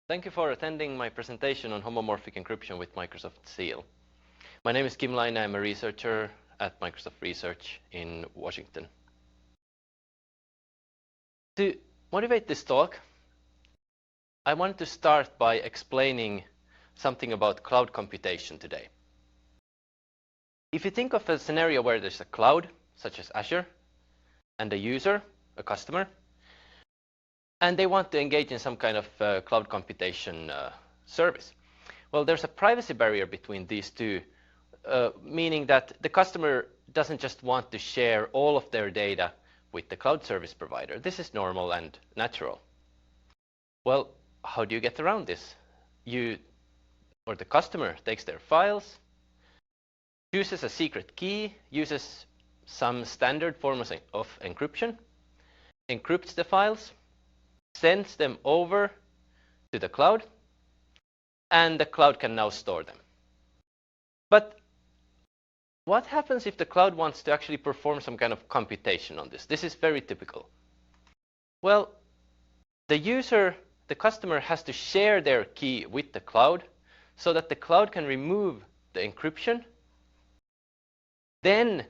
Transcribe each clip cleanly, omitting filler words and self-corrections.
Thank you for attending my presentation on homomorphic encryption with Microsoft Seal. My name is Kim Laine. I'm a researcher at Microsoft Research in Washington. To motivate this talk, I wanted to start by explaining something about cloud computation today. If you think of a scenario where there's a cloud, such as Azure, and a user, a customer, and they want to engage in some kind of cloud computation service. Well, there's a privacy barrier between these two, meaning that the customer doesn't just want to share all of their data with the cloud service provider. This is normal and natural. Well, how do you get around this? The customer takes their files, chooses a secret key, uses some standard forms of encryption, encrypts the files, sends them over to the cloud, and the cloud can now store them. But what happens if the cloud wants to actually perform some kind of computation on this? This is very typical. Well, the customer has to share their key with the cloud so that the cloud can remove the encryption, then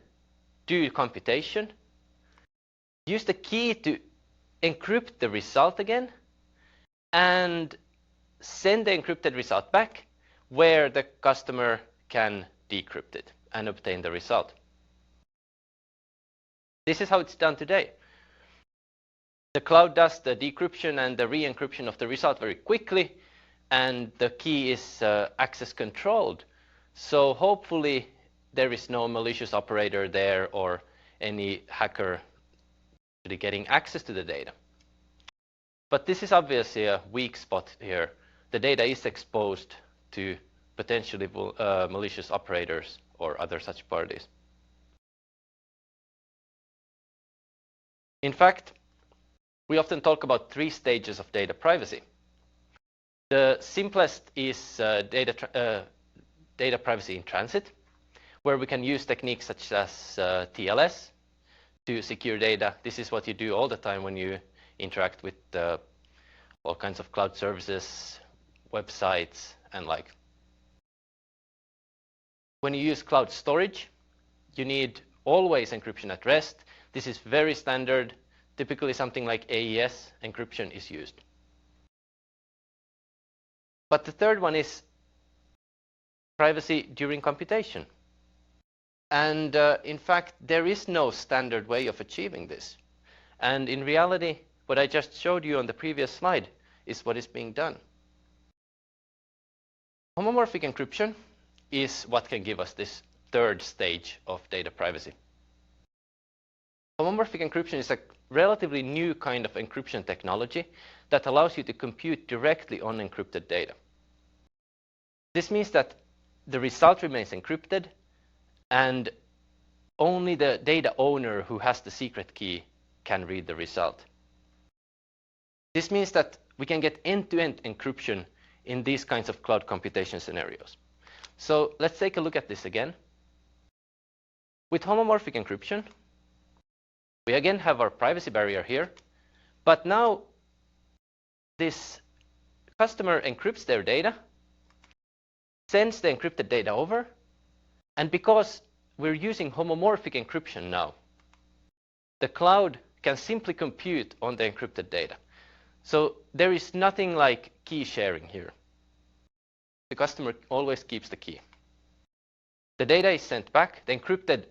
do computation, use the key to encrypt the result again, and send the encrypted result back where the customer can decrypt it and obtain the result. This is how it's done today. The cloud does the decryption and the re-encryption of the result very quickly, and the key is access controlled. So hopefully there is no malicious operator there or any hacker getting access to the data. But this is obviously a weak spot here. The data is exposed to potentially malicious operators or other such parties. In fact, we often talk about 3 stages of data privacy. The simplest is data privacy in transit, where we can use techniques such as TLS to secure data. This is what you do all the time when you interact with all kinds of cloud services, websites, and like. When you use cloud storage, you need always encryption at rest. This is very standard. Typically something like AES encryption is used. But the third one is privacy during computation. And in fact, there is no standard way of achieving this. And in reality, what I just showed you on the previous slide is what is being done. Homomorphic encryption is what can give us this third stage of data privacy. Homomorphic encryption is a relatively new kind of encryption technology that allows you to compute directly on encrypted data. This means that the result remains encrypted, and only the data owner who has the secret key can read the result. This means that we can get end-to-end encryption in these kinds of cloud computation scenarios. So let's take a look at this again. With homomorphic encryption, we again have our privacy barrier here, but now this customer encrypts their data, sends the encrypted data over, and because we're using homomorphic encryption now, the cloud can simply compute on the encrypted data. So there is nothing like key sharing here. The customer always keeps the key. The data is sent back, the encrypted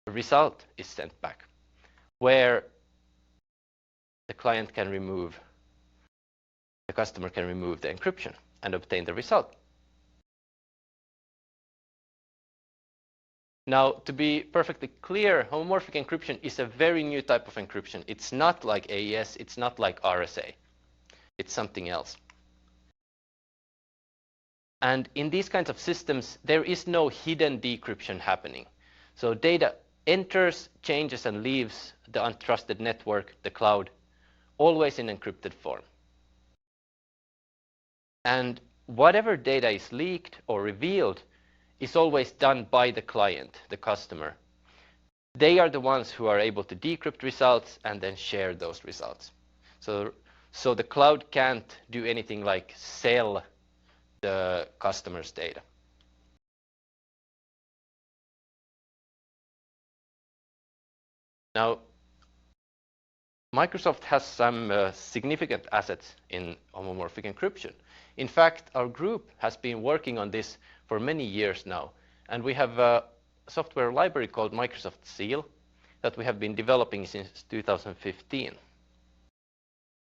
result is sent back, where the customer can remove the encryption and obtain the result. Now, to be perfectly clear, homomorphic encryption is a very new type of encryption. It's not like AES, it's not like RSA. It's something else. And in these kinds of systems, there is no hidden decryption happening. So data enters, changes, and leaves the untrusted network, the cloud, always in encrypted form. And whatever data is leaked or revealed is always done by the client, the customer. They are the ones who are able to decrypt results and then share those results. So So the cloud can't do anything like sell the customer's data. Now, Microsoft has some significant assets in homomorphic encryption. In fact, our group has been working on this for many years now, and we have a software library called Microsoft Seal that we have been developing since 2015.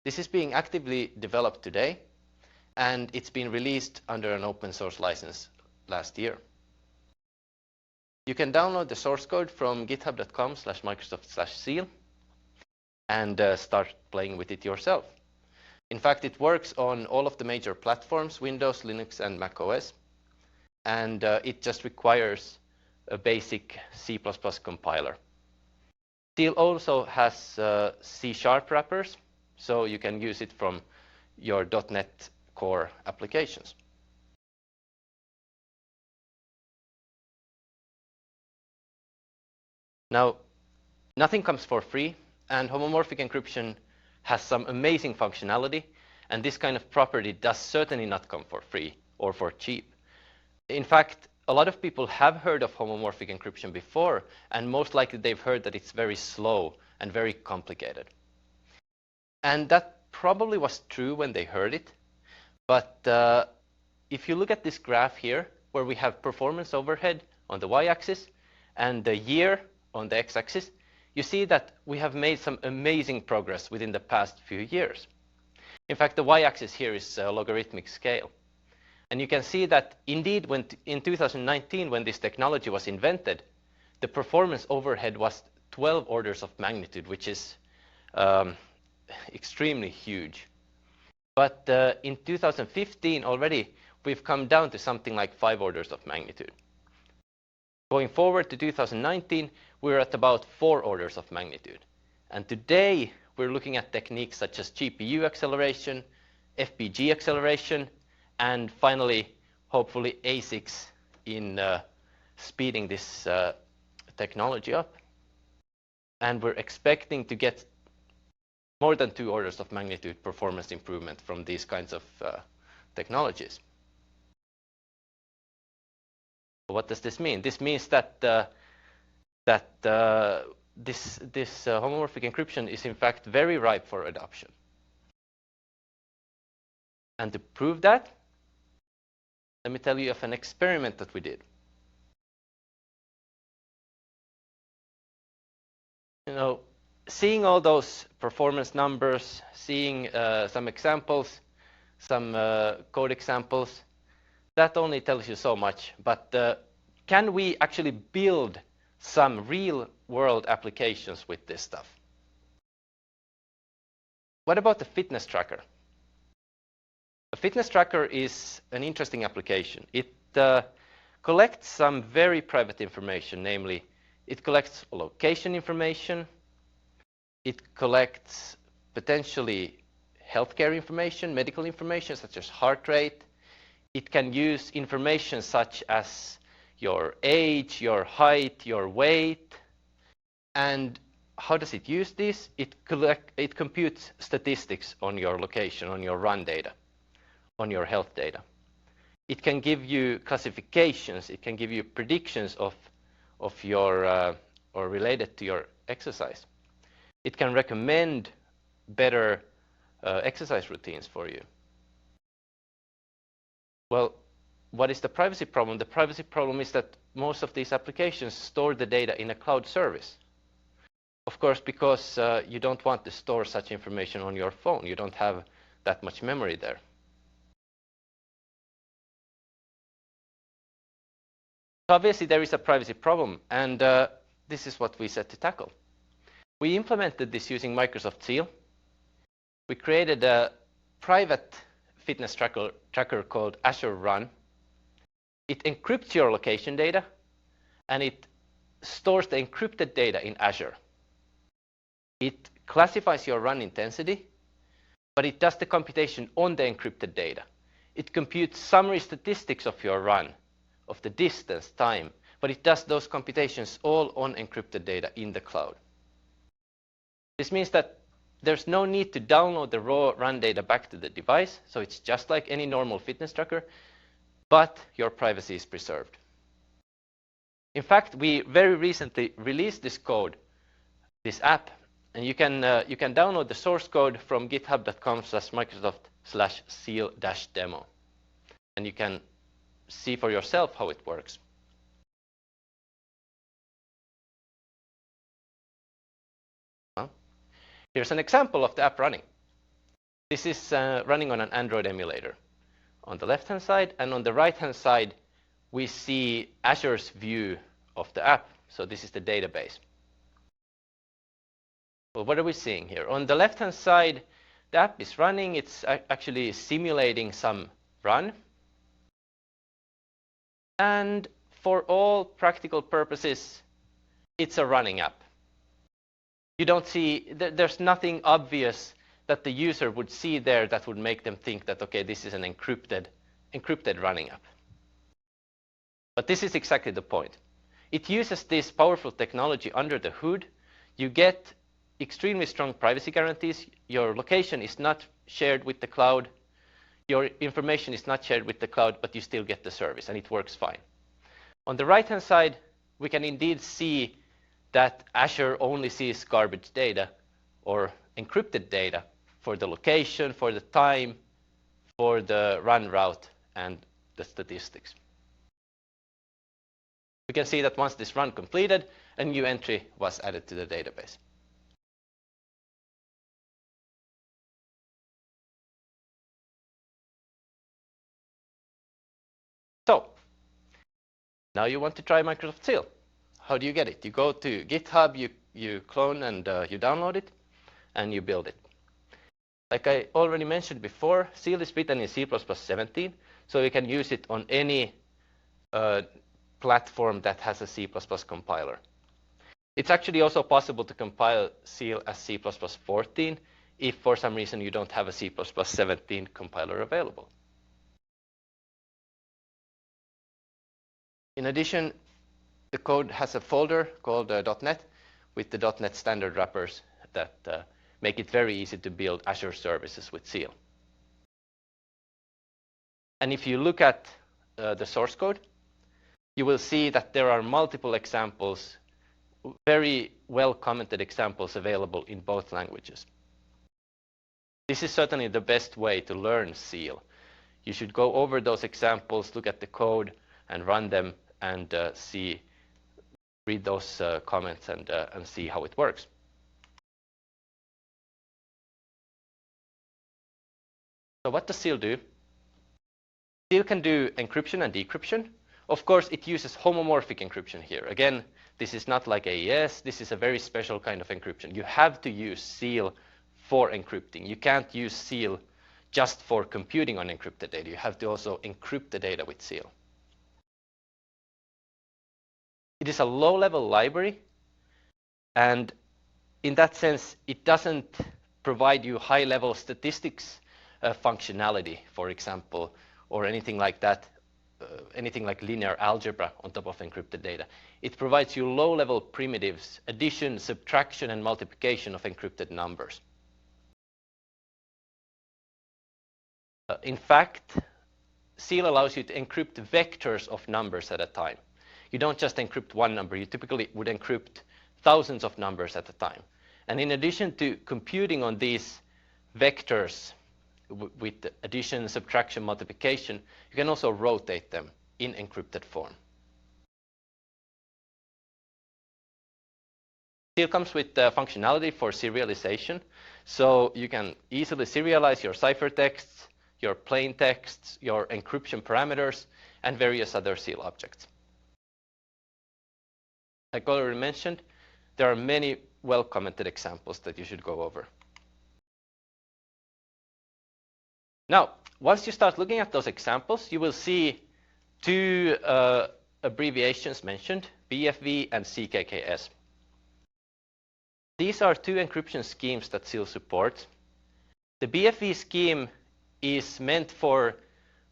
This is being actively developed today, and it's been released under an open source license last year. You can download the source code from github.com/Microsoft/Seal and start playing with it yourself. In fact, it works on all of the major platforms, Windows, Linux, and Mac OS. And it just requires a basic C++ compiler. Seal also has C# wrappers, so you can use it from your .NET Core applications. Now, nothing comes for free, and homomorphic encryption has some amazing functionality, and this kind of property does certainly not come for free or for cheap. In fact, a lot of people have heard of homomorphic encryption before, and most likely they've heard that it's very slow and very complicated. And that probably was true when they heard it, but if you look at this graph here, where we have performance overhead on the y-axis and the year on the x-axis, you see that we have made some amazing progress within the past few years. In fact, the y-axis here is a logarithmic scale. And you can see that indeed, in 2019, when this technology was invented, the performance overhead was 12 orders of magnitude, which is extremely huge. But in 2015 already, we've come down to something like 5 orders of magnitude. Going forward to 2019, we're at about 4 orders of magnitude. And today, we're looking at techniques such as GPU acceleration, FPG acceleration, and finally, hopefully, ASICs in speeding this technology up. And we're expecting to get more than 2 orders of magnitude performance improvement from these kinds of technologies. What does this mean? This means that this homomorphic encryption is in fact very ripe for adoption. And to prove that, let me tell you of an experiment that we did. You know, seeing all those performance numbers, seeing some examples, some code examples, that only tells you so much. But can we actually build some real-world applications with this stuff? What about the fitness tracker? A fitness tracker is an interesting application. It collects some very private information, namely, it collects location information, it collects potentially healthcare information, medical information such as heart rate. It can use information such as your age, your height, your weight. And how does it use this? It computes statistics on your location, on your run data, on your health data. It can give you classifications. It can give you predictions of your or related to your exercise. It can recommend better exercise routines for you. Well, what is the privacy problem? The privacy problem is that most of these applications store the data in a cloud service. Of course, because you don't want to store such information on your phone. You don't have that much memory there. So obviously, there is a privacy problem, and this is what we set to tackle. We implemented this using Microsoft Seal. We created a private fitness tracker called Azure Run. It encrypts your location data, and it stores the encrypted data in Azure. It classifies your run intensity, but it does the computation on the encrypted data. It computes summary statistics of your run, of the distance, time, but it does those computations all on encrypted data in the cloud. This means that there's no need to download the raw run data back to the device, so it's just like any normal fitness tracker, but your privacy is preserved. In fact, we very recently released this code, this app, and you can download the source code from github.com/microsoft/seal-demo, and you can see for yourself how it works. Here's an example of the app running. This is running on an Android emulator on the left-hand side, and on the right-hand side, we see Azure's view of the app. So this is the database. Well, what are we seeing here? On the left-hand side, the app is running. It's actually simulating some run. And for all practical purposes, it's a running app. You don't see, there's nothing obvious that the user would see there that would make them think that, okay, this is an encrypted running app. But this is exactly the point. It uses this powerful technology under the hood. You get extremely strong privacy guarantees. Your location is not shared with the cloud. Your information is not shared with the cloud, but you still get the service, and it works fine. On the right-hand side, we can indeed see that Azure only sees garbage data or encrypted data for the location, for the time, for the run route, and the statistics. We can see that once this run completed, a new entry was added to the database. So now you want to try Microsoft Seal. How do you get it? You go to GitHub, you clone and you download it, and you build it. Like I already mentioned before, Seal is written in C++17, so you can use it on any platform that has a C++ compiler. It's actually also possible to compile Seal as C++14 if for some reason you don't have a C++17 compiler available. In addition, the code has a folder called .NET with the .NET standard wrappers that make it very easy to build Azure services with Seal. And if you look at the source code, you will see that there are multiple examples, very well commented examples available in both languages. This is certainly the best way to learn Seal. You should go over those examples, look at the code, and run them, and read those comments and see how it works. So what does Seal do? Seal can do encryption and decryption. Of course, it uses homomorphic encryption here. Again, this is not like AES. This is a very special kind of encryption. You have to use Seal for encrypting. You can't use Seal just for computing on encrypted data. You have to also encrypt the data with Seal. It is a low-level library, and in that sense, it doesn't provide you high-level statistics functionality, for example, or anything like that, anything like linear algebra on top of encrypted data. It provides you low-level primitives, addition, subtraction, and multiplication of encrypted numbers. In fact, Seal allows you to encrypt vectors of numbers at a time. You don't just encrypt one number. You typically would encrypt thousands of numbers at a time. And in addition to computing on these vectors with addition, subtraction, multiplication, you can also rotate them in encrypted form. Seal comes with functionality for serialization. So you can easily serialize your ciphertexts, your plain texts, your encryption parameters, and various other Seal objects. Like I already mentioned, there are many well-commented examples that you should go over. Now, once you start looking at those examples, you will see two abbreviations mentioned, BFV and CKKS. These are two encryption schemes that Seal supports. The BFV scheme is meant for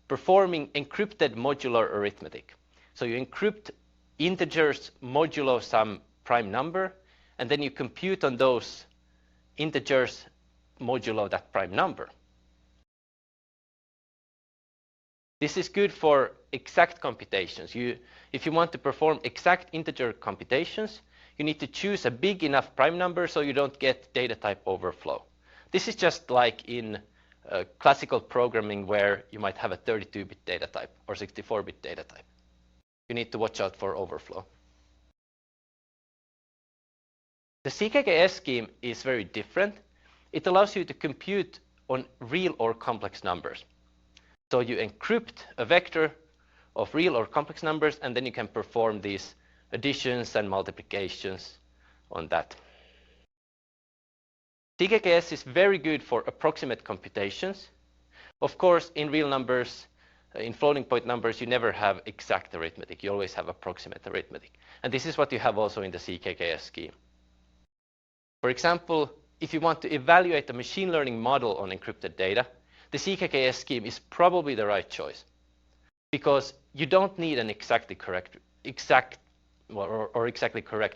performing encrypted modular arithmetic. So you encrypt integers modulo some prime number, and then you compute on those integers modulo that prime number. This is good for exact computations. If you want to perform exact integer computations, you need to choose a big enough prime number so you don't get data type overflow. This is just like in classical programming where you might have a 32-bit data type or 64-bit data type. You need to watch out for overflow. The CKKS scheme is very different. It allows you to compute on real or complex numbers. So you encrypt a vector of real or complex numbers, and then you can perform these additions and multiplications on that. CKKS is very good for approximate computations. Of course, in real numbers, in floating point numbers, you never have exact arithmetic. You always have approximate arithmetic. And this is what you have also in the CKKS scheme. For example, if you want to evaluate a machine learning model on encrypted data, the CKKS scheme is probably the right choice, because you don't need an exactly correct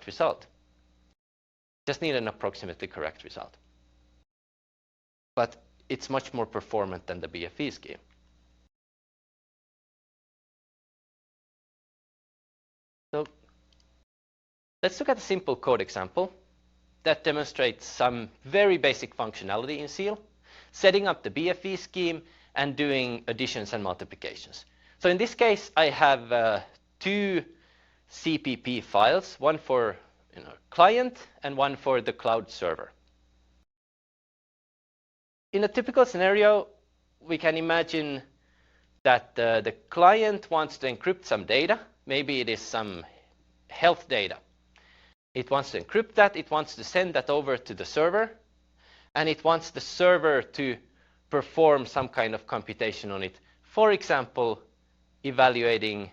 result. You just need an approximately correct result. But it's much more performant than the BFE scheme. So let's look at a simple code example that demonstrates some very basic functionality in Seal, setting up the BFE scheme and doing additions and multiplications. So in this case, I have two CPP files, one for client and one for the cloud server. In a typical scenario, we can imagine that the client wants to encrypt some data. Maybe it is some health data. It wants to encrypt that. It wants to send that over to the server. And it wants the server to perform some kind of computation on it. For example, evaluating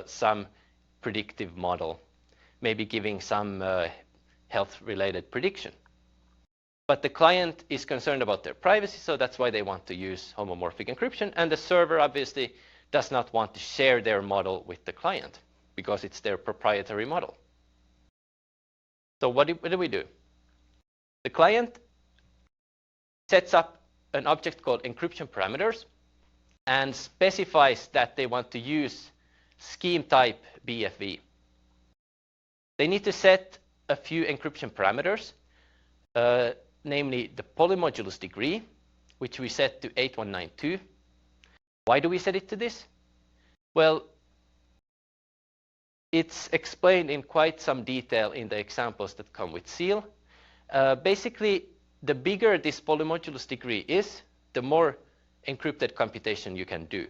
some predictive model, maybe giving some health-related prediction. But the client is concerned about their privacy, so that's why they want to use homomorphic encryption. And the server obviously does not want to share their model with the client because it's their proprietary model. So what do we do? The client sets up an object called encryption parameters and specifies that they want to use scheme type BFE. They need to set a few encryption parameters, namely the polymodulus degree, which we set to 8192. Why do we set it to this? Well, it's explained in quite some detail in the examples that come with Seal. Basically, the bigger this polymodulus degree is, the more encrypted computation you can do.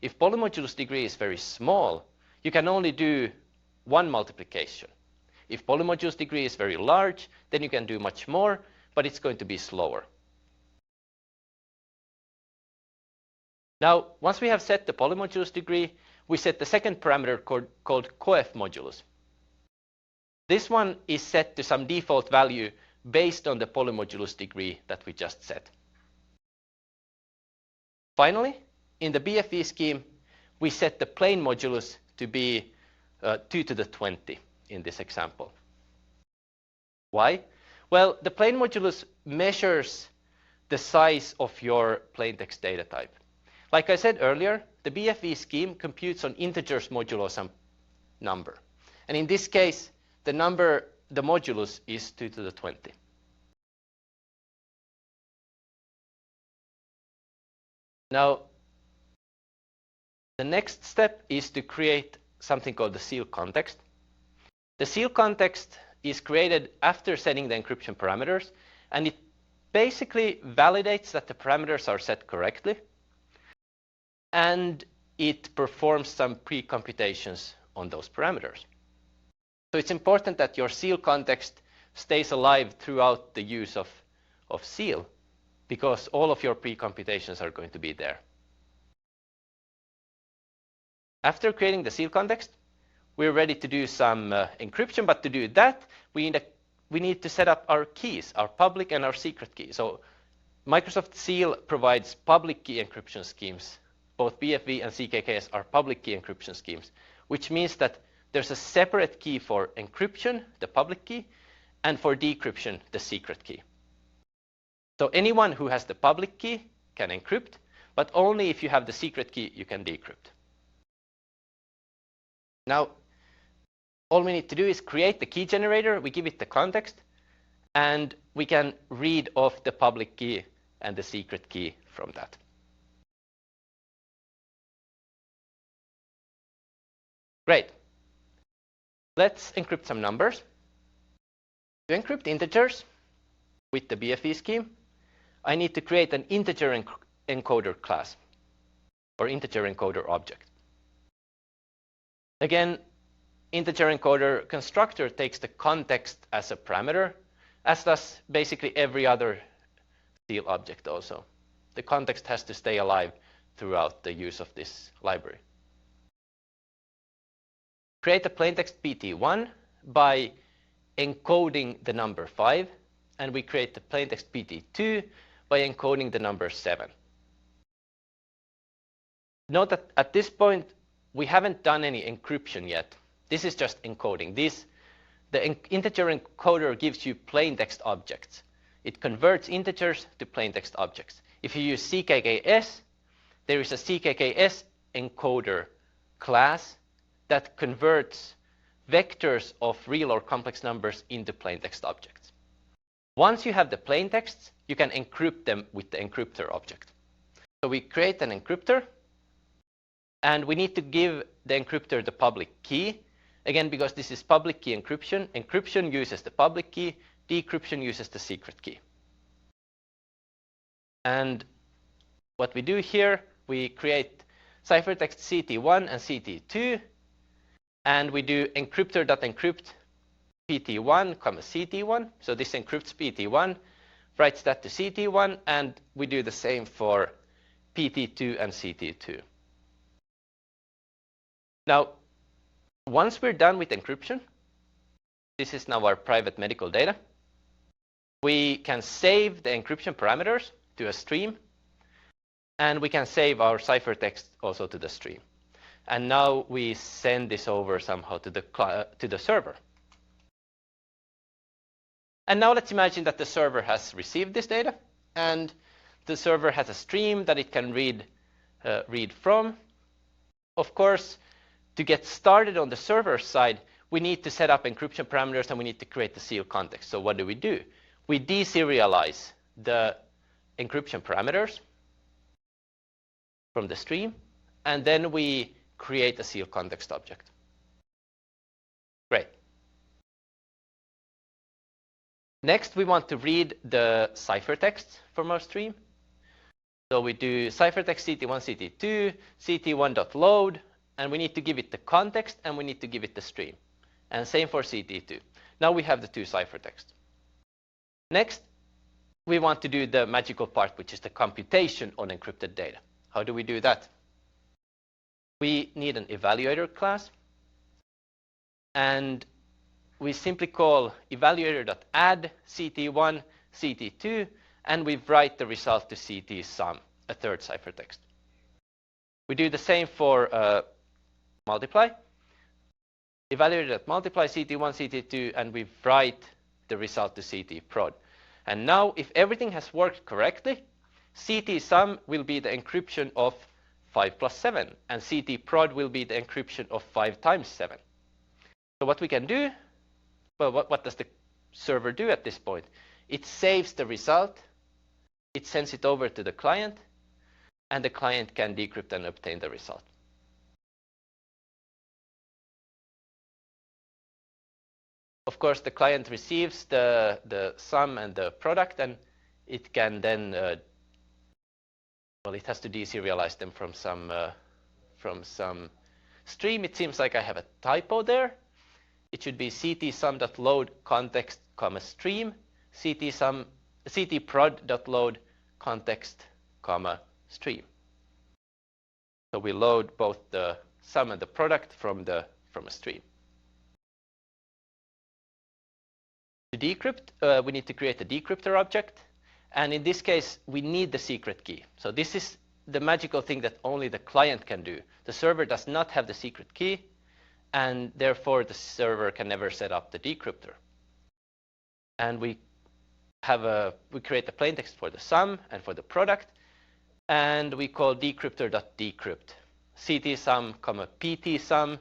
If polymodulus degree is very small, you can only do one multiplication. If polymodulus degree is very large, then you can do much more, but it's going to be slower. Now, once we have set the polymodulus degree, we set the second parameter called coef modulus. This one is set to some default value based on the polymodulus degree that we just set. Finally, in the BFE scheme, we set the plain modulus to be 2 to the 20 in this example. Why? Well, the plain modulus measures the size of your plaintext data type. Like I said earlier, the BFE scheme computes on integers modulo some number. And in this case, the modulus is 2 to the 20. Now, the next step is to create something called the seal context. The seal context is created after setting the encryption parameters, and it basically validates that the parameters are set correctly, and it performs some pre-computations on those parameters. So it's important that your seal context stays alive throughout the use of seal, because all of your pre-computations are going to be there. After creating the seal context, we're ready to do some encryption, but to do that, we need to set up our keys, our public and our secret key. So Microsoft Seal provides public key encryption schemes. Both BFE and CKKS are public key encryption schemes, which means that there's a separate key for encryption, the public key, and for decryption, the secret key. So anyone who has the public key can encrypt, but only if you have the secret key you can decrypt. Now, all we need to do is create the key generator, we give it the context, and we can read off the public key and the secret key from that. Great. Let's encrypt some numbers. To encrypt integers with the BFE scheme, I need to create an integer encoder class or integer encoder object. Again, integer encoder constructor takes the context as a parameter, as does basically every other seal object also. The context has to stay alive throughout the use of this library. Create a plaintext PT1 by encoding the number 5, and we create the plaintext PT2 by encoding the number 7. Note that at this point we haven't done any encryption yet. This is just encoding. The integer encoder gives you plaintext objects. It converts integers to plaintext objects. If you use CKKS, there is a CKKS encoder class that converts vectors of real or complex numbers into plaintext objects. Once you have the plaintexts, you can encrypt them with the encryptor object. So we create an encryptor, and we need to give the encryptor the public key. Again, because this is public key encryption, encryption uses the public key, decryption uses the secret key. And what we do here, we create ciphertext CT1 and CT2, and we do encryptor.encrypt PT1, CT1. So this encrypts PT1, writes that to CT1, and we do the same for PT2 and CT2. Now, once we're done with encryption, this is now our private medical data, we can save the encryption parameters to a stream, and we can save our ciphertext also to the stream. And now we send this over somehow to the server. And now let's imagine that the server has received this data, and the server has a stream that it can read from. Of course, to get started on the server side, we need to set up encryption parameters and we need to create the seal context. So what do? We deserialize the encryption parameters from the stream, and then we create a seal context object. Great. Next, we want to read the ciphertext from our stream. So we do ciphertext CT1, CT2, CT1.load, and we need to give it the context and we need to give it the stream. And same for CT2. Now we have the two ciphertexts. Next, we want to do the magical part, which is the computation on encrypted data. How do we do that? We need an evaluator class, and we simply call evaluator.add CT1, CT2, and we write the result to CT_sum, a third ciphertext. We do the same for multiply. Evaluator.multiply CT1, CT2, and we write the result to CT_prod. And now, if everything has worked correctly, CT_sum will be the encryption of 5 plus 7, and CT_prod will be the encryption of 5 times 7. So what we can do, well, what does the server do at this point? It saves the result, it sends it over to the client, and the client can decrypt and obtain the result. Of course, the client receives the sum and the product, and it can then, well, it has to deserialize them from some stream. It seems like I have a typo there. It should be CT_sum.load context, stream, CT_prod.load context, stream. So we load both the sum and the product from a stream. To decrypt, we need to create a decryptor object, and in this case, we need the secret key. So this is the magical thing that only the client can do. The server does not have the secret key, and therefore the server can never set up the decryptor. And we we create a plaintext for the sum and for the product, and we call decryptor.decrypt. CT_sum, PT_sum,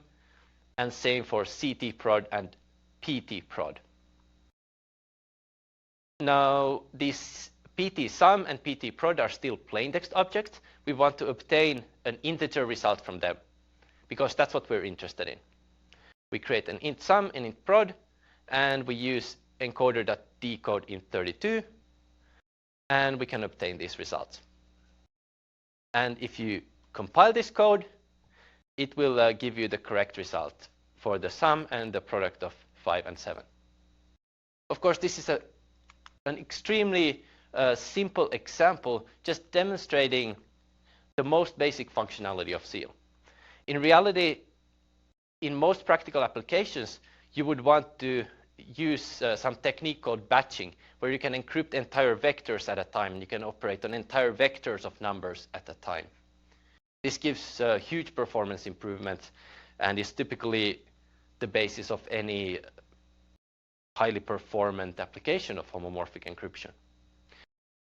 and same for CT_prod and PT_prod. Now, these PT_sum and PT_prod are still plaintext objects. We want to obtain an integer result from them, because that's what we're interested in. We create an int sum and int prod, and we use encoder.decode int32, and we can obtain these results. And if you compile this code, it will give you the correct result for the sum and the product of 5 and 7. Of course, this is an extremely simple example, just demonstrating the most basic functionality of Seal. In reality, in most practical applications, you would want to use some technique called batching, where you can encrypt entire vectors at a time. You can operate on entire vectors of numbers at a time. This gives huge performance improvements and is typically the basis of any highly performant application of homomorphic encryption.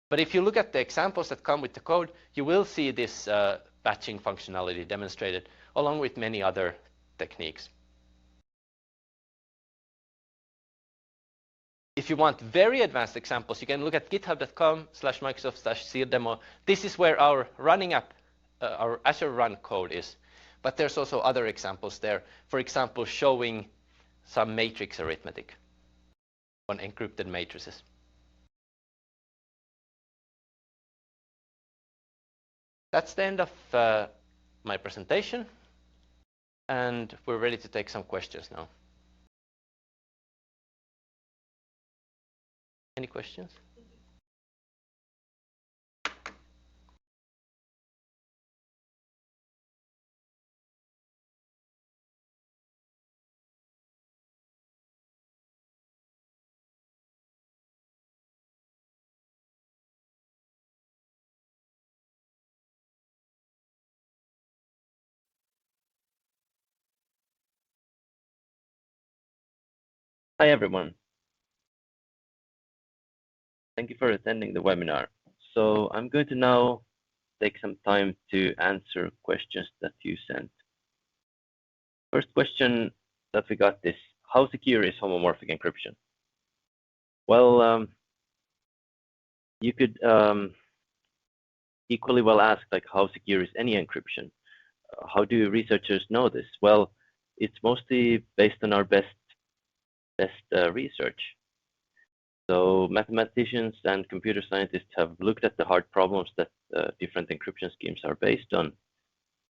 But if you look at the examples that come with the code, you will see this batching functionality demonstrated along with many other techniques. If you want very advanced examples, you can look at github.com/Microsoft/SealDemo. This is where our running app, our Azure Run code is. But there's also other examples there. For example, showing some matrix arithmetic on encrypted matrices. That's the end of my presentation. And we're ready to take some questions now. Any questions? Hi, everyone. Thank you for attending the webinar. So I'm going to now take some time to answer questions that you sent. First question that we got is, how secure is homomorphic encryption? Well, you could equally well ask, like, how secure is any encryption? How do researchers know this? Well, it's mostly based on our best research. So mathematicians and computer scientists have looked at the hard problems that different encryption schemes are based on,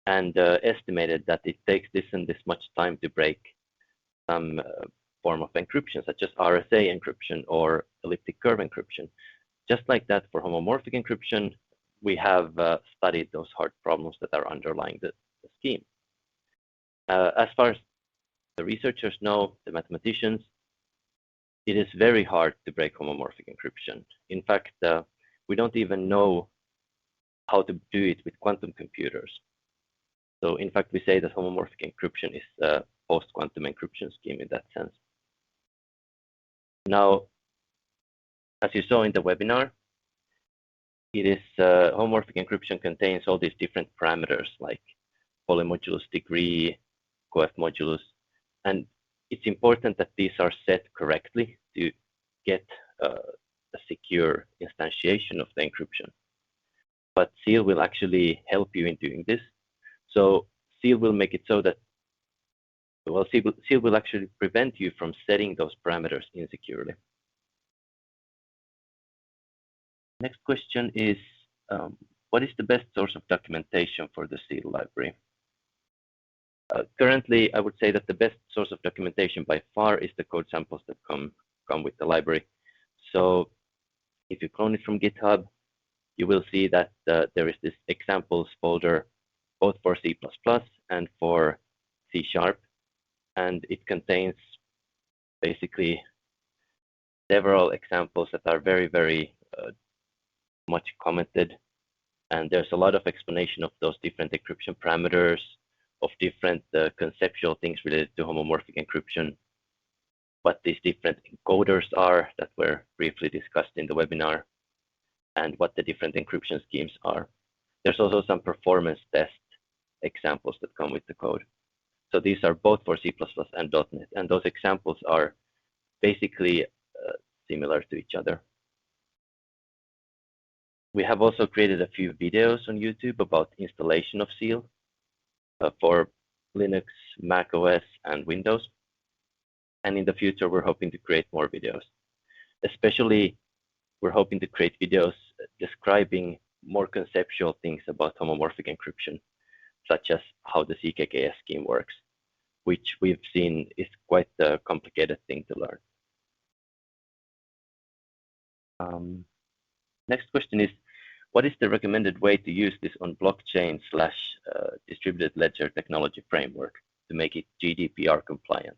and estimated that it takes this and this much time to break some form of encryption, such as RSA encryption or elliptic curve encryption. Just like that, for homomorphic encryption, we have studied those hard problems that are underlying the scheme. As far as the researchers know, the mathematicians, it is very hard to break homomorphic encryption. In fact, we don't even know how to do it with quantum computers. So in fact, we say that homomorphic encryption is a post-quantum encryption scheme in that sense. Now, as you saw in the webinar, it is homomorphic encryption contains all these different parameters like polymodulus degree, coef modulus, and it's important that these are set correctly to get a secure instantiation of the encryption. But Seal will actually help you in doing this. So Seal will make it so that, well, Seal will actually prevent you from setting those parameters insecurely. Next question is, what is the best source of documentation for the Seal library? Currently, I would say that the best source of documentation by far is the code samples that come with the library. So if you clone it from GitHub, you will see that there is this examples folder both for C++ and for C#, and it contains basically several examples that are very, very much commented, and there's a lot of explanation of those different encryption parameters, of different conceptual things related to homomorphic encryption. what these different encoders are that were briefly discussed in the webinar, and what the different encryption schemes are. There's also some performance test examples that come with the code. So these are both for C++ and .NET, and those examples are basically similar to each other. We have also created a few videos on YouTube about installation of Seal for Linux, Mac OS, and Windows. And in the future, we're hoping to create more videos. Especially, we're hoping to create videos describing more conceptual things about homomorphic encryption, such as how the CKKS scheme works, which we've seen is quite a complicated thing to learn. Next question is, what is the recommended way to use this on blockchain / distributed ledger technology framework to make it GDPR compliant?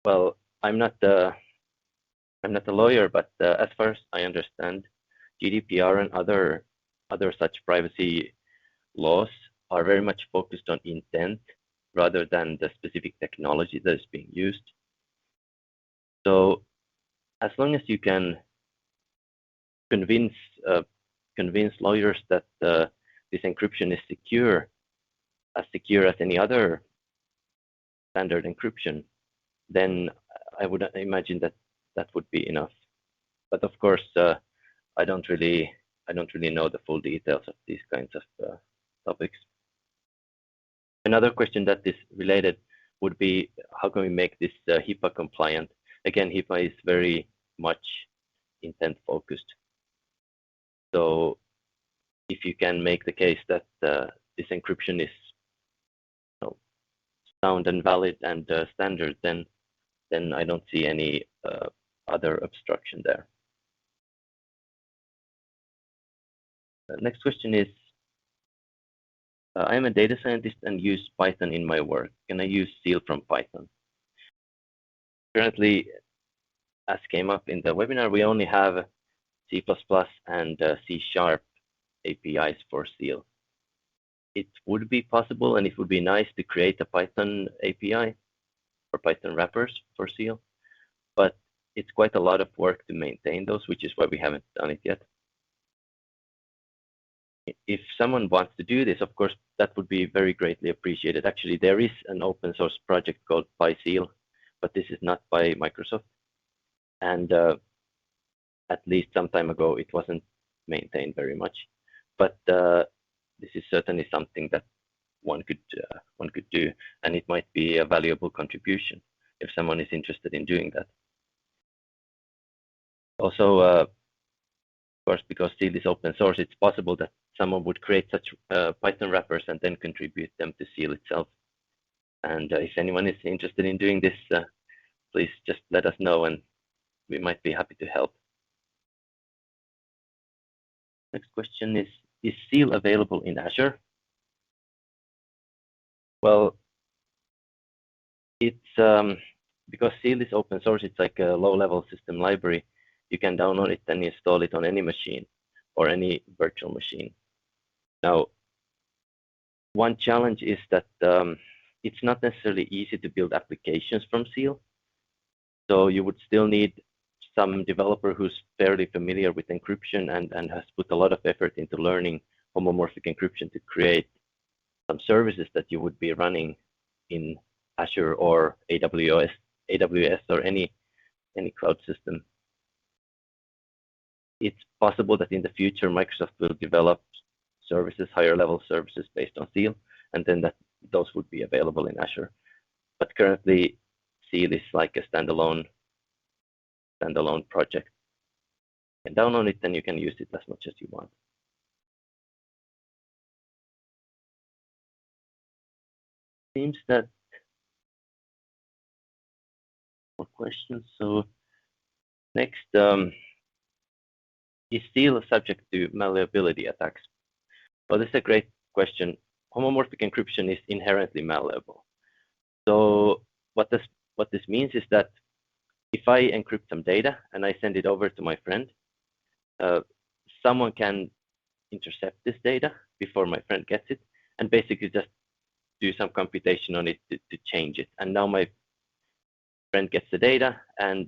Well, I'm not a lawyer, but as far as I understand, GDPR and other such privacy laws are very much focused on intent rather than the specific technology that is being used. So as long as you can convince lawyers that this encryption is secure as any other standard encryption, then I would imagine that that would be enough. But of course, I don't really know the full details of these kinds of topics. Another question that is related would be, how can we make this HIPAA compliant? Again, HIPAA is very much intent focused. So if you can make the case that this encryption is sound and valid and standard, then I don't see any other obstruction there. Next question is, I am a data scientist and use Python in my work. Can I use Seal from Python? Currently, as came up in the webinar, we only have C++ and C# APIs for Seal. It would be possible, and it would be nice to create a Python API or Python wrappers for Seal, but it's quite a lot of work to maintain those, which is why we haven't done it yet. If someone wants to do this, of course, that would be very greatly appreciated. Actually, there is an open source project called PySeal, but this is not by Microsoft. And at least some time ago, it wasn't maintained very much. But this is certainly something that one could do, and it might be a valuable contribution if someone is interested in doing that. Also, of course, because Seal is open source, it's possible that someone would create such Python wrappers and then contribute them to Seal itself. And if anyone is interested in doing this, please just let us know, and we might be happy to help. Next question is Seal available in Azure? Well, it's because Seal is open source, it's like a low-level system library. You can download it and install it on any machine or any virtual machine. Now, one challenge is that it's not necessarily easy to build applications from Seal. So you would still need some developer who's fairly familiar with encryption and has put a lot of effort into learning homomorphic encryption to create some services that you would be running in Azure or AWS or any cloud system. It's possible that in the future Microsoft will develop services, higher level services based on Seal, and then those would be available in Azure. But currently, Seal is like a standalone project. You can download it, and you can use it as much as you want. Seems that more questions. So next, is Seal subject to malleability attacks? Well, this is a great question. Homomorphic encryption is inherently malleable. So what this means is that if I encrypt some data and I send it over to my friend, someone can intercept this data before my friend gets it and basically just do some computation on it to change it. And now my friend gets the data, and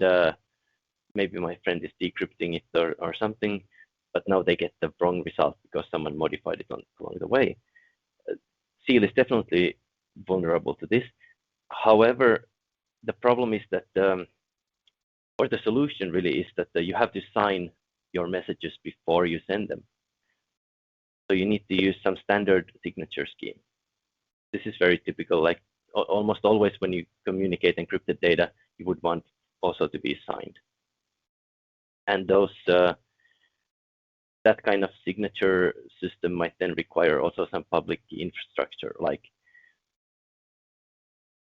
maybe my friend is decrypting it or something, but now they get the wrong result because someone modified it along the way. Seal is definitely vulnerable to this. However, the problem is that, or the solution really is that you have to sign your messages before you send them. So you need to use some standard signature scheme. This is very typical, like almost always when you communicate encrypted data, you would want also to be signed. And those that kind of signature system might then require also some public key infrastructure, like,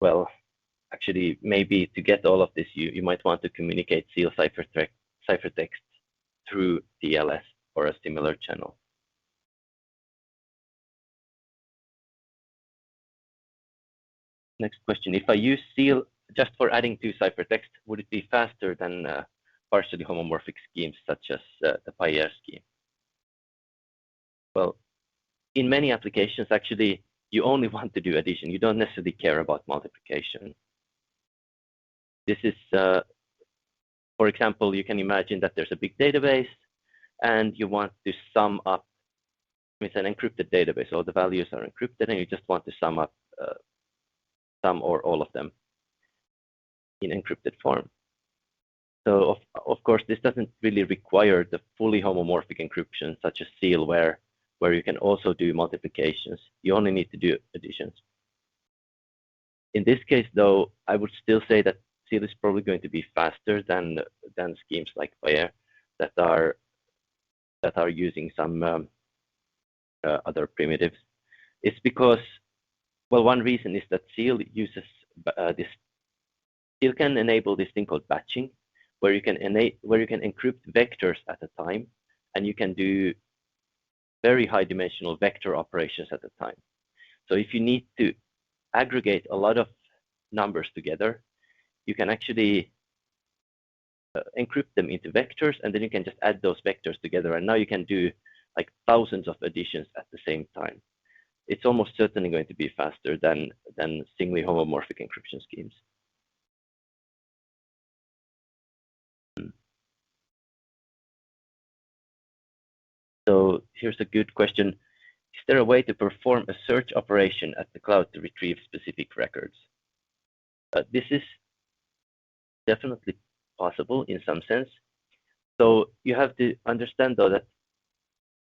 well, actually, maybe to get all of this, you might want to communicate seal ciphertext through TLS or a similar channel. Next question, if I use seal just for adding to ciphertext, would it be faster than partially homomorphic schemes such as the Payer scheme? Well, in many applications, actually, you only want to do addition. You don't necessarily care about multiplication. This is, for example, you can imagine that there's a big database and you want to sum up, it's an encrypted database, all the values are encrypted, and you just want to sum up some or all of them in encrypted form. So of course, this doesn't really require the fully homomorphic encryption, such as seal, where you can also do multiplications. You only need to do additions. In this case, though, I would still say that seal is probably going to be faster than schemes like Payer that are using some other primitives. It's because, well, one reason is that seal uses seal can enable this thing called batching, where you can encrypt vectors at a time, and you can do very high dimensional vector operations at a time. So if you need to aggregate a lot of numbers together, you can actually encrypt them into vectors, and then you can just add those vectors together, and now you can do like thousands of additions at the same time. It's almost certainly going to be faster than singly homomorphic encryption schemes. So here's a good question. Is there a way to perform a search operation at the cloud to retrieve specific records? This is definitely possible in some sense. So you have to understand, though, that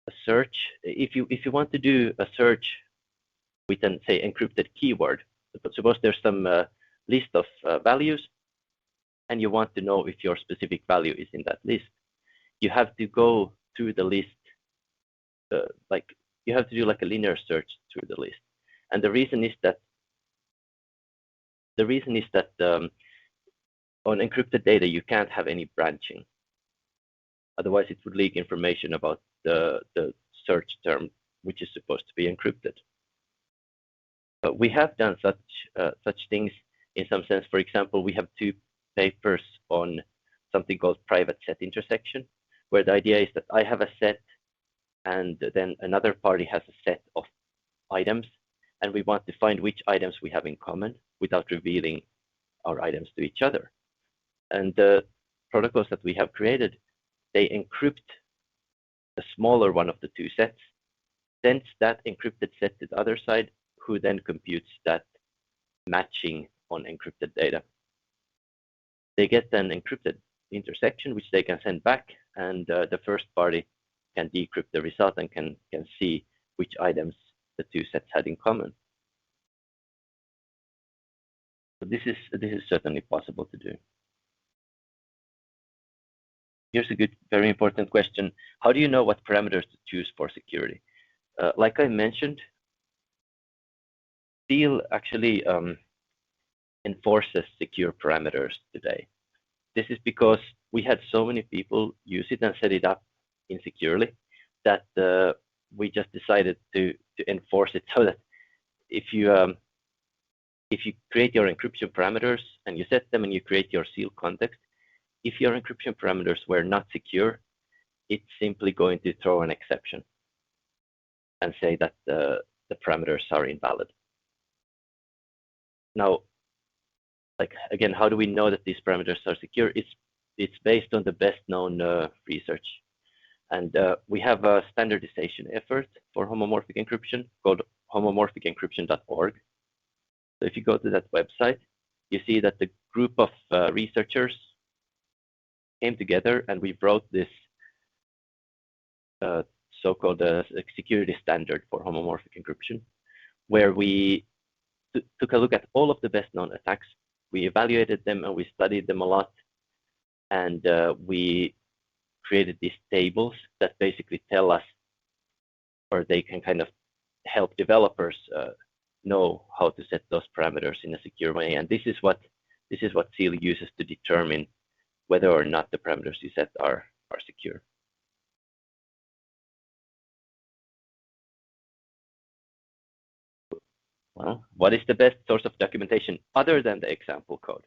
a search, if you want to do a search with an, say, encrypted keyword, suppose there's some list of values, and you want to know if your specific value is in that list, you have to go through the list, like you have to do like a linear search through the list. And the reason is that on encrypted data, you can't have any branching. Otherwise, it would leak information about the search term, which is supposed to be encrypted. But we have done such things in some sense. For example, we have 2 papers on something called private set intersection, where the idea is that I have a set, and then another party has a set of items, and we want to find which items we have in common without revealing our items to each other. And the protocols that we have created, they encrypt the smaller one of the 2 sets, sends that encrypted set to the other side, who then computes that matching on encrypted data. They get an encrypted intersection, which they can send back, and the first party can decrypt the result and can see which items the 2 sets had in common. So this is certainly possible to do. Here's a good, very important question. How do you know what parameters to choose for security? Like I mentioned, seal actually enforces secure parameters today. This is because we had so many people use it and set it up insecurely that we just decided to enforce it so that if you create your encryption parameters and you set them and you create your seal context, if your encryption parameters were not secure, it's simply going to throw an exception and say that the parameters are invalid. Now, like again, how do we know that these parameters are secure? It's based on the best known research. And we have a standardization effort for homomorphic encryption called homomorphicencryption.org. So if you go to that website, you see that the group of researchers came together and we wrote this so-called security standard for homomorphic encryption, where we took a look at all of the best known attacks. We evaluated them and we studied them a lot. And we created these tables that basically tell us, or they can kind of help developers know how to set those parameters in a secure way. And this is what Seal uses to determine whether or not the parameters you set are secure. Well, what is the best source of documentation other than the example code?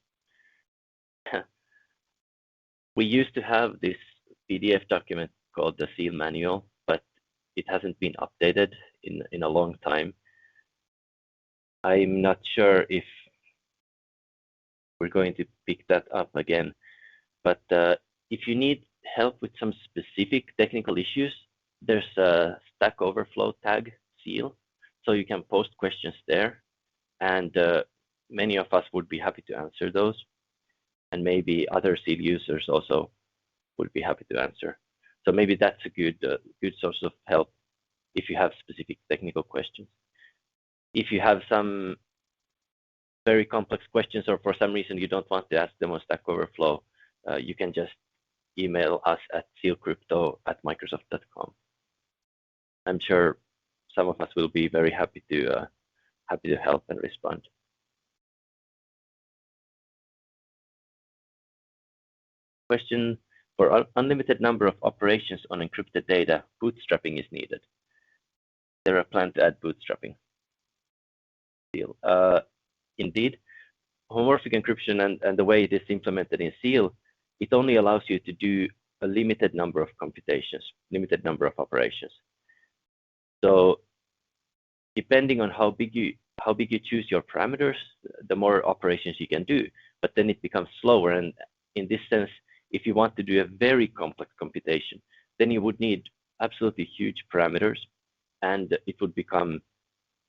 We used to have this PDF document called the Seal manual, but it hasn't been updated in a long time. I'm not sure if we're going to pick that up again, but if you need help with some specific technical issues, there's a Stack Overflow tag Seal, so you can post questions there, and many of us would be happy to answer those, and maybe other Seal users also would be happy to answer. So maybe that's a good source of help if you have specific technical questions. If you have some very complex questions or for some reason you don't want to ask them on Stack Overflow, you can just email us at sealcrypto@microsoft.com. I'm sure some of us will be very happy to help and respond. Question: for unlimited number of operations on encrypted data, bootstrapping is needed. There are plans to add bootstrapping. Seal. Indeed, homomorphic encryption and the way it is implemented in Seal, it only allows you to do a limited number of computations, limited number of operations. So depending on how big you choose your parameters, the more operations you can do, but then it becomes slower. And in this sense, if you want to do a very complex computation, then you would need absolutely huge parameters, and it would become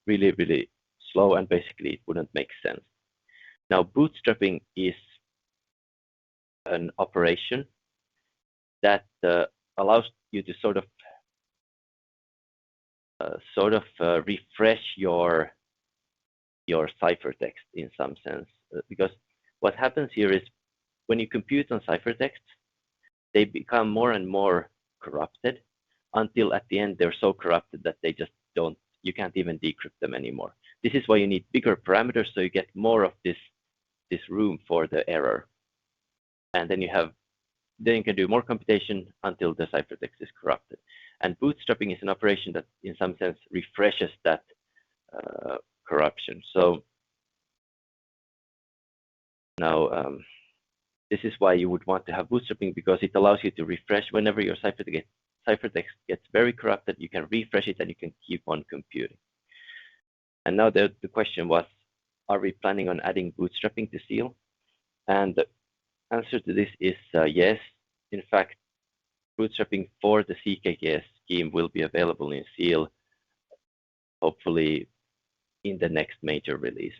really, really slow, and basically it wouldn't make sense. Now, bootstrapping is an operation that allows you to sort of refresh your ciphertext in some sense, because what happens here is when you compute on ciphertexts, they become more and more corrupted until at the end they're so corrupted that they just you can't even decrypt them anymore. This is why you need bigger parameters, so you get more of this room for the error, and then you can do more computation until the ciphertext is corrupted. And bootstrapping is an operation that in some sense refreshes that corruption. So now this is why you would want to have bootstrapping, because it allows you to refresh whenever your ciphertext gets very corrupted. You can refresh it and you can keep on computing. And now the question was, are we planning on adding bootstrapping to Seal? And the answer to this is yes. In fact, bootstrapping for the CKKS scheme will be available in Seal, hopefully in the next major release.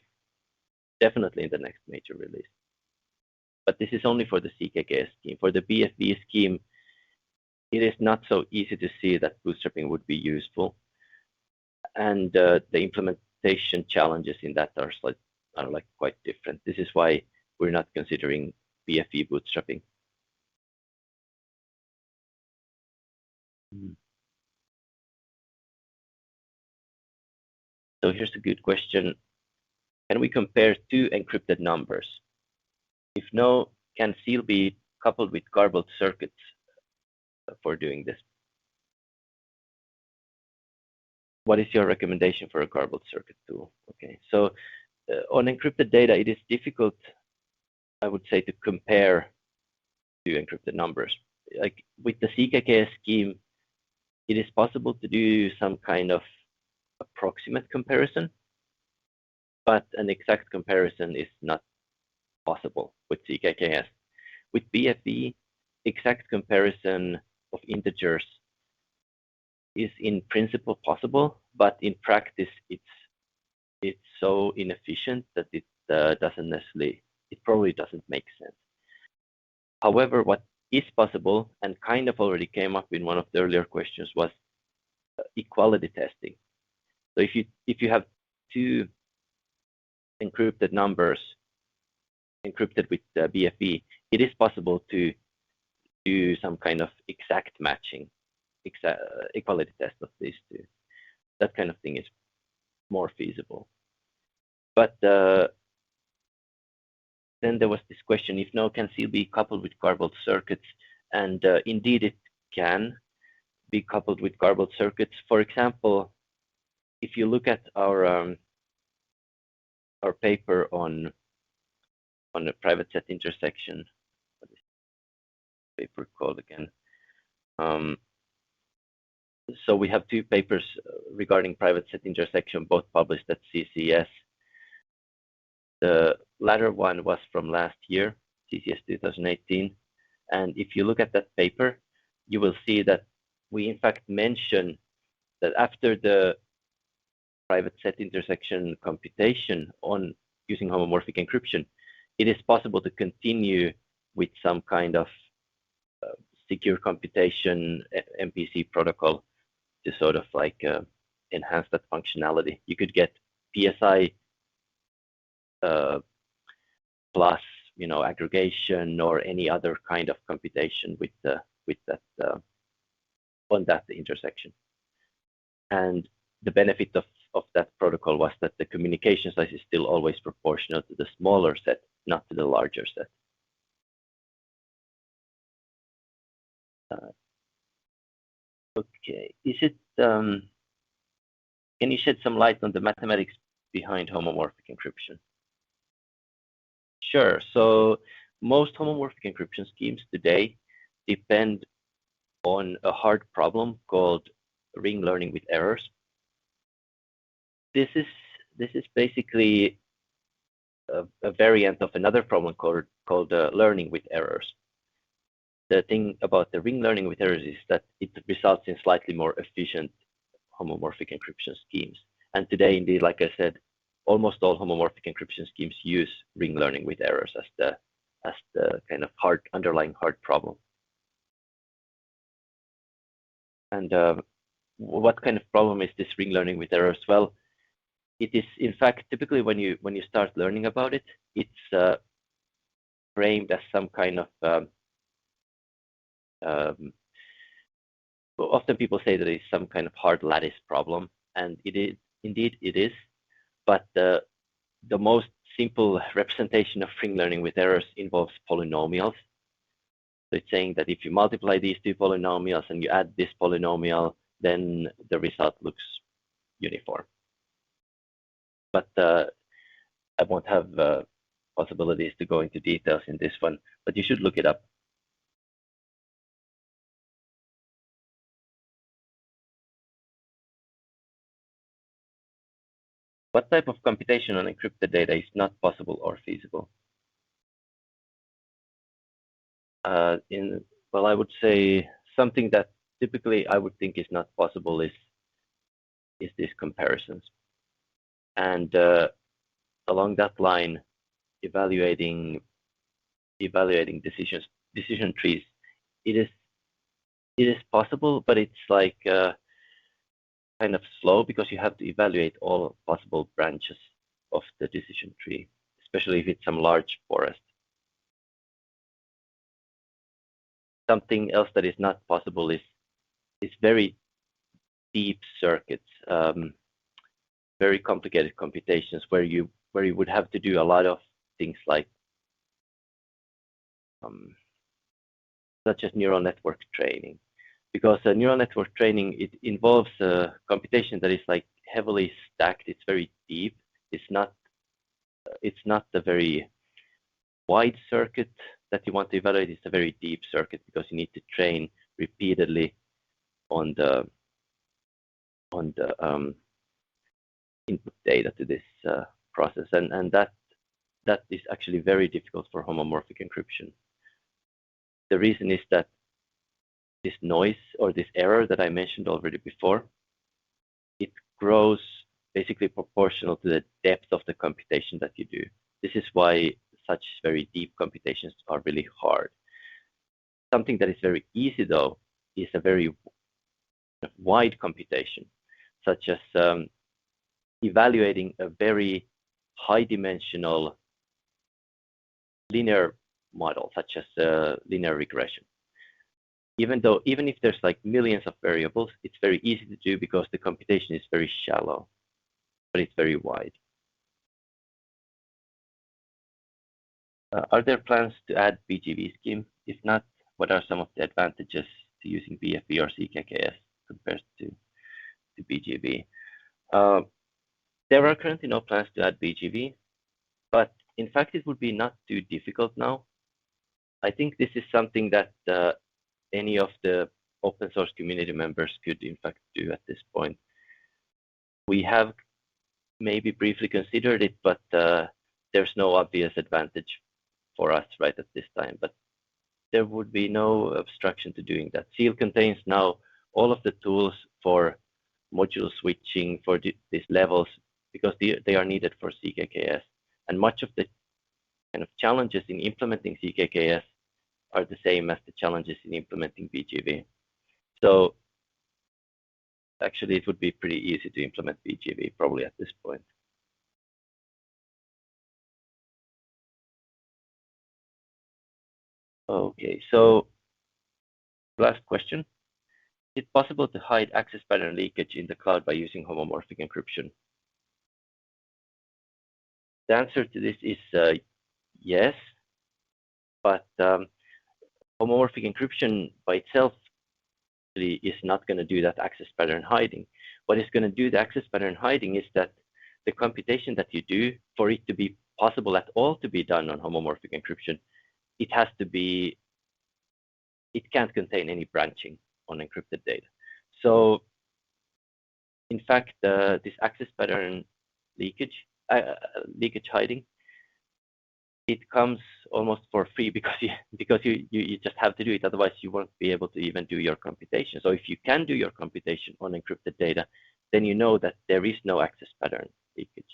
Definitely in the next major release. But this is only for the CKKS scheme. For the BFV scheme, it is not so easy to see that bootstrapping would be useful. And the implementation challenges in that are quite different. This is why we're not considering BFV bootstrapping. So here's a good question. Can we compare two encrypted numbers? If no, can Seal be coupled with garbled circuits for doing this? What is your recommendation for a garbled circuit tool? Okay, so on encrypted data, it is difficult, I would say, to compare two encrypted numbers. Like with the CKKS scheme, it is possible to do some kind of approximate comparison, but an exact comparison is not possible with CKKS. With BFE, exact comparison of integers is in principle possible, but in practice it's so inefficient that it probably doesn't make sense. However, what is possible and kind of already came up in one of the earlier questions was equality testing. So if you have two encrypted numbers encrypted with BFE, it is possible to do some kind of exact matching, equality test of these two. That kind of thing is more feasible. But then there was this question, if no, can C be coupled with garbled circuits? And indeed it can be coupled with garbled circuits. For example, if you look at our paper on a private set intersection, what is the paper called again? So we have two papers regarding private set intersection, both published at CCS. The latter one was from last year, CCS 2018. And if you look at that paper, you will see that we in fact mention that after the private set intersection computation on using homomorphic encryption, it is possible to continue with some kind of secure computation MPC protocol to sort of like enhance that functionality. You could get PSI plus, aggregation or any other kind of computation with that on that intersection. And the benefit of that protocol was that the communication size is still always proportional to the smaller set, not to the larger set. Okay, can you shed some light on the mathematics behind homomorphic encryption? Sure. So most homomorphic encryption schemes today depend on a hard problem called ring learning with errors. This is basically a variant of another problem called learning with errors. The thing about the ring learning with errors is that it results in slightly more efficient homomorphic encryption schemes. And today, indeed, like I said, almost all homomorphic encryption schemes use ring learning with errors as the kind of underlying hard problem. And what kind of problem is this ring learning with errors? Well, it is in fact typically when you start learning about it, it's framed as some kind of often people say that it's some kind of hard lattice problem, and it is indeed it is. But the most simple representation of ring learning with errors involves polynomials. So it's saying that if you multiply these two polynomials and you add this polynomial, then the result looks uniform. But I won't have possibilities to go into details in this one, but you should look it up. What type of computation on encrypted data is not possible or feasible? Well, I would say something that typically I would think is not possible is these comparisons. And along that line, evaluating decision trees, it is possible, but it's like kind of slow because you have to evaluate all possible branches of the decision tree, especially if it's some large forest. Something else that is not possible is very deep circuits, very complicated computations where you would have to do a lot of things like such as neural network training. Because neural network training, it involves a computation that is like heavily stacked. It's very deep. It's not a very wide circuit that you want to evaluate. It's a very deep circuit because you need to train repeatedly on the input data to this process, and that that is actually very difficult for homomorphic encryption. The reason is that this noise or this error that I mentioned already before, it grows basically proportional to the depth of the computation that you do. This is why such very deep computations are really hard. Something that is very easy, though, is a very wide computation, such as evaluating a very high-dimensional linear model, such as linear regression. Even if there's like millions of variables, it's very easy to do because the computation is very shallow, but it's very wide. Are there plans to add BGV scheme? If not, what are some of the advantages to using BFV or CKKS compared to BGV? There are currently no plans to add BGV, but in fact, it would be not too difficult now. I think this is something that any of the open source community members could in fact do at this point. We have maybe briefly considered it, but there's no obvious advantage for us right at this time. But there would be no obstruction to doing that. Seal contains now all of the tools for module switching for these levels because they are needed for CKKS. And much of the kind of challenges in implementing CKKS are the same as the challenges in implementing BGV. So actually, it would be pretty easy to implement BGV probably at this point. Okay, so last question. Is it possible to hide access pattern leakage in the cloud by using homomorphic encryption? The answer to this is yes, but homomorphic encryption by itself is not going to do that access pattern hiding. What is going to do the access pattern hiding is that the computation that you do, for it to be possible at all to be done on homomorphic encryption, it has to be, it can't contain any branching on encrypted data. So in fact, this access pattern leakage hiding, it comes almost for free because you just have to do it. Otherwise, you won't be able to even do your computation. So if you can do your computation on encrypted data, then you know that there is no access pattern leakage.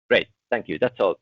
Great, thank you. That's all.